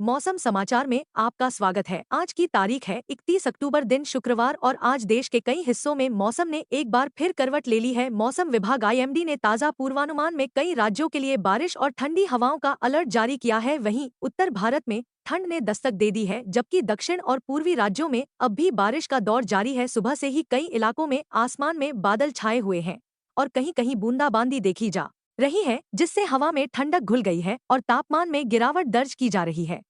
मौसम समाचार में आपका स्वागत है। आज की तारीख है 31 अक्टूबर दिन शुक्रवार और आज देश के कई हिस्सों में मौसम ने एक बार फिर करवट ले ली है। मौसम विभाग आईएमडी ने ताज़ा पूर्वानुमान में कई राज्यों के लिए बारिश और ठंडी हवाओं का अलर्ट जारी किया है। वहीं उत्तर भारत में ठंड ने दस्तक दे दी है, जबकि दक्षिण और पूर्वी राज्यों में अब भी बारिश का दौर जारी है। सुबह से ही कई इलाकों में आसमान में बादल छाए हुए हैं और कहीं कहीं बूंदाबांदी देखी जा रही है, जिससे हवा में ठंडक घुल गई है और तापमान में गिरावट दर्ज की जा रही है।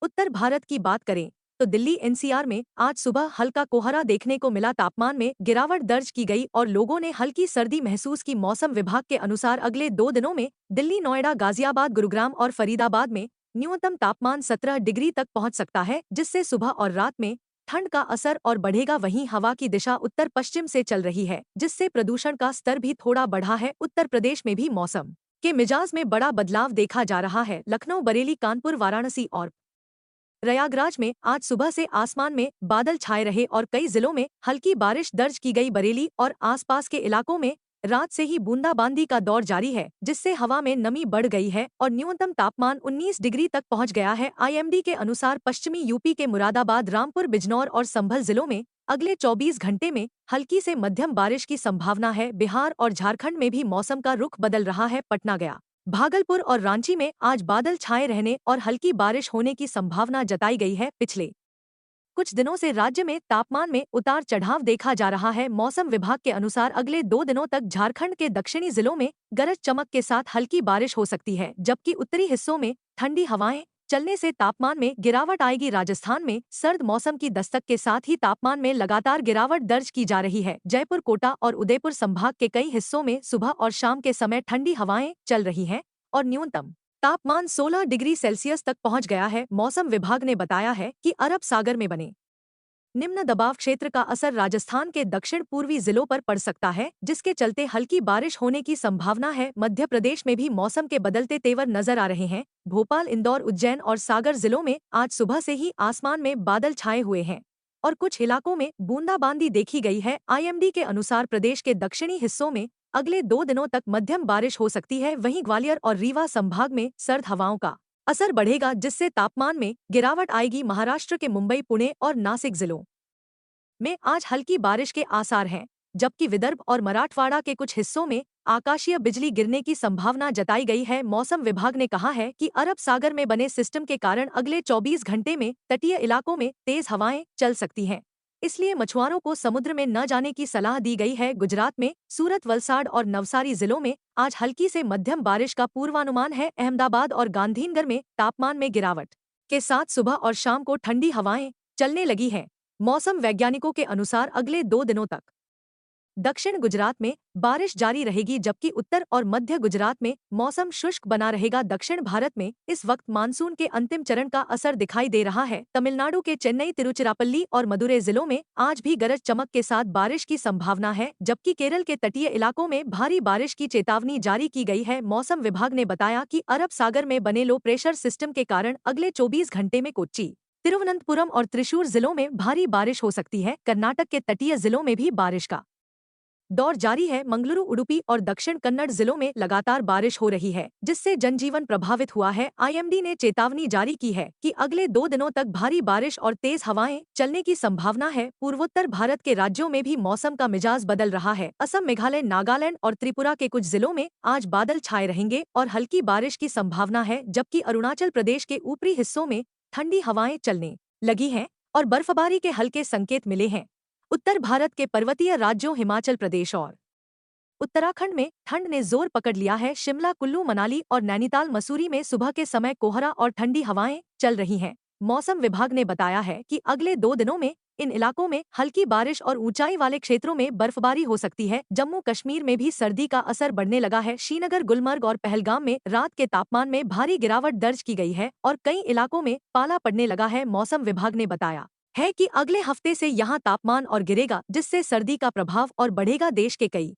उत्तर भारत की बात करें तो दिल्ली एनसीआर में आज सुबह हल्का कोहरा देखने को मिला। तापमान में गिरावट दर्ज की गई और लोगों ने हल्की सर्दी महसूस की। मौसम विभाग के अनुसार अगले 2 दिनों में दिल्ली, नोएडा, गाजियाबाद, गुरुग्राम और फरीदाबाद में न्यूनतम तापमान 17 डिग्री तक पहुंच सकता है, जिससे सुबह और रात में ठंड का असर और बढ़ेगा। वहीं हवा की दिशा उत्तर पश्चिम से चल रही है, जिससे प्रदूषण का स्तर भी थोड़ा बढ़ा है। उत्तर प्रदेश में भी मौसम के मिजाज में बड़ा बदलाव देखा जा रहा है। लखनऊ, बरेली, कानपुर, वाराणसी और प्रयागराज में आज सुबह से आसमान में बादल छाए रहे और कई जिलों में हल्की बारिश दर्ज की गई। बरेली और आसपास के इलाकों में रात से ही बूंदाबांदी का दौर जारी है, जिससे हवा में नमी बढ़ गई है और न्यूनतम तापमान 19 डिग्री तक पहुंच गया है। आईएमडी के अनुसार पश्चिमी यूपी के मुरादाबाद, रामपुर, बिजनौर और संभल जिलों में अगले 24 घंटे में हल्की से मध्यम बारिश की संभावना है। बिहार और झारखंड में भी मौसम का रुख बदल रहा है। पटना, गया, भागलपुर और रांची में आज बादल छाए रहने और हल्की बारिश होने की संभावना जताई गई है। पिछले कुछ दिनों से राज्य में तापमान में उतार चढ़ाव देखा जा रहा है। मौसम विभाग के अनुसार अगले 2 दिनों तक झारखंड के दक्षिणी जिलों में गरज चमक के साथ हल्की बारिश हो सकती है, जबकि उत्तरी हिस्सों में ठंडी हवाएं चलने से तापमान में गिरावट आएगी। राजस्थान में सर्द मौसम की दस्तक के साथ ही तापमान में लगातार गिरावट दर्ज की जा रही है। जयपुर, कोटा और उदयपुर संभाग के कई हिस्सों में सुबह और शाम के समय ठंडी हवाएं चल रही हैं और न्यूनतम तापमान 16 डिग्री सेल्सियस तक पहुंच गया है। मौसम विभाग ने बताया है कि अरब सागर में बने निम्न दबाव क्षेत्र का असर राजस्थान के दक्षिण पूर्वी जिलों पर पड़ सकता है, जिसके चलते हल्की बारिश होने की संभावना है। मध्य प्रदेश में भी मौसम के बदलते तेवर नजर आ रहे हैं। भोपाल, इंदौर, उज्जैन और सागर जिलों में आज सुबह से ही आसमान में बादल छाए हुए हैं और कुछ इलाकों में बूंदाबांदी देखी गई है। आईएमडी के अनुसार प्रदेश के दक्षिणी हिस्सों में अगले 2 दिनों तक मध्यम बारिश हो सकती है। वहीं ग्वालियर और रीवा संभाग में सर्द हवाओं का असर बढ़ेगा, जिससे तापमान में गिरावट आएगी। महाराष्ट्र के मुंबई, पुणे और नासिक जिलों में आज हल्की बारिश के आसार हैं, जबकि विदर्भ और मराठवाड़ा के कुछ हिस्सों में आकाशीय बिजली गिरने की संभावना जताई गई है। मौसम विभाग ने कहा है कि अरब सागर में बने सिस्टम के कारण अगले 24 घंटे में तटीय इलाकों में तेज हवाएं चल सकती हैं, इसलिए मछुआरों को समुद्र में न जाने की सलाह दी गई है। गुजरात में सूरत, वलसाड और नवसारी जिलों में आज हल्की से मध्यम बारिश का पूर्वानुमान है। अहमदाबाद और गांधीनगर में तापमान में गिरावट के साथ सुबह और शाम को ठंडी हवाएं चलने लगी हैं। मौसम वैज्ञानिकों के अनुसार अगले 2 दिनों तक दक्षिण गुजरात में बारिश जारी रहेगी, जबकि उत्तर और मध्य गुजरात में मौसम शुष्क बना रहेगा। दक्षिण भारत में इस वक्त मानसून के अंतिम चरण का असर दिखाई दे रहा है। तमिलनाडु के चेन्नई, तिरुचिरापल्ली और मदुरै जिलों में आज भी गरज चमक के साथ बारिश की संभावना है, जबकि केरल के तटीय इलाकों में भारी बारिश की चेतावनी जारी की गई है। मौसम विभाग ने बताया कि अरब सागर में बने लो प्रेशर सिस्टम के कारण अगले 24 घंटे में कोच्चि, तिरुवनंतपुरम और त्रिशूर जिलों में भारी बारिश हो सकती है। कर्नाटक के तटीय जिलों में भी बारिश का दौर जारी है। मंगलुरु, उडुपी और दक्षिण कन्नड़ जिलों में लगातार बारिश हो रही है, जिससे जनजीवन प्रभावित हुआ है। आईएमडी ने चेतावनी जारी की है कि अगले 2 दिनों तक भारी बारिश और तेज हवाएं चलने की संभावना है। पूर्वोत्तर भारत के राज्यों में भी मौसम का मिजाज बदल रहा है। असम, मेघालय, नागालैंड और त्रिपुरा के कुछ जिलों में आज बादल छाए रहेंगे और हल्की बारिश की संभावना है, जबकि अरुणाचल प्रदेश के ऊपरी हिस्सों में ठंडी हवाएं चलने लगी हैं और बर्फबारी के हल्के संकेत मिले हैं। उत्तर भारत के पर्वतीय राज्यों हिमाचल प्रदेश और उत्तराखंड में ठंड ने जोर पकड़ लिया है। शिमला, कुल्लू, मनाली और नैनीताल, मसूरी में सुबह के समय कोहरा और ठंडी हवाएं चल रही हैं। मौसम विभाग ने बताया है कि अगले 2 दिनों में इन इलाकों में हल्की बारिश और ऊंचाई वाले क्षेत्रों में बर्फबारी हो सकती है। जम्मू कश्मीर में भी सर्दी का असर बढ़ने लगा है। श्रीनगर, गुलमर्ग और पहलगाम में रात के तापमान में भारी गिरावट दर्ज की गई है और कई इलाकों में पाला पड़ने लगा है। मौसम विभाग ने बताया है कि अगले हफ्ते से यहां तापमान और गिरेगा, जिससे सर्दी का प्रभाव और बढ़ेगा। देश के कई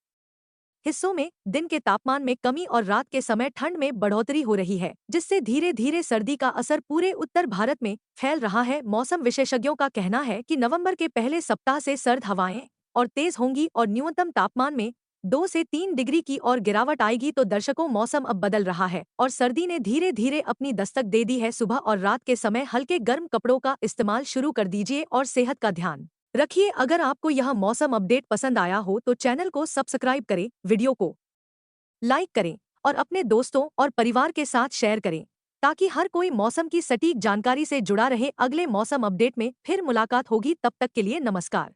हिस्सों में दिन के तापमान में कमी और रात के समय ठंड में बढ़ोतरी हो रही है, जिससे धीरे धीरे सर्दी का असर पूरे उत्तर भारत में फैल रहा है। मौसम विशेषज्ञों का कहना है कि नवंबर के पहले सप्ताह से सर्द हवाएं और तेज होंगी और न्यूनतम तापमान में 2 से 3 डिग्री की और गिरावट आएगी। तो दर्शकों, मौसम अब बदल रहा है और सर्दी ने धीरे धीरे अपनी दस्तक दे दी है। सुबह और रात के समय हल्के गर्म कपड़ों का इस्तेमाल शुरू कर दीजिए और सेहत का ध्यान रखिए। अगर आपको यह मौसम अपडेट पसंद आया हो तो चैनल को सब्सक्राइब करें, वीडियो को लाइक करें और अपने दोस्तों और परिवार के साथ शेयर करें ताकि हर कोई मौसम की सटीक जानकारी से जुड़ा रहे। अगले मौसम अपडेट में फिर मुलाकात होगी, तब तक के लिए नमस्कार।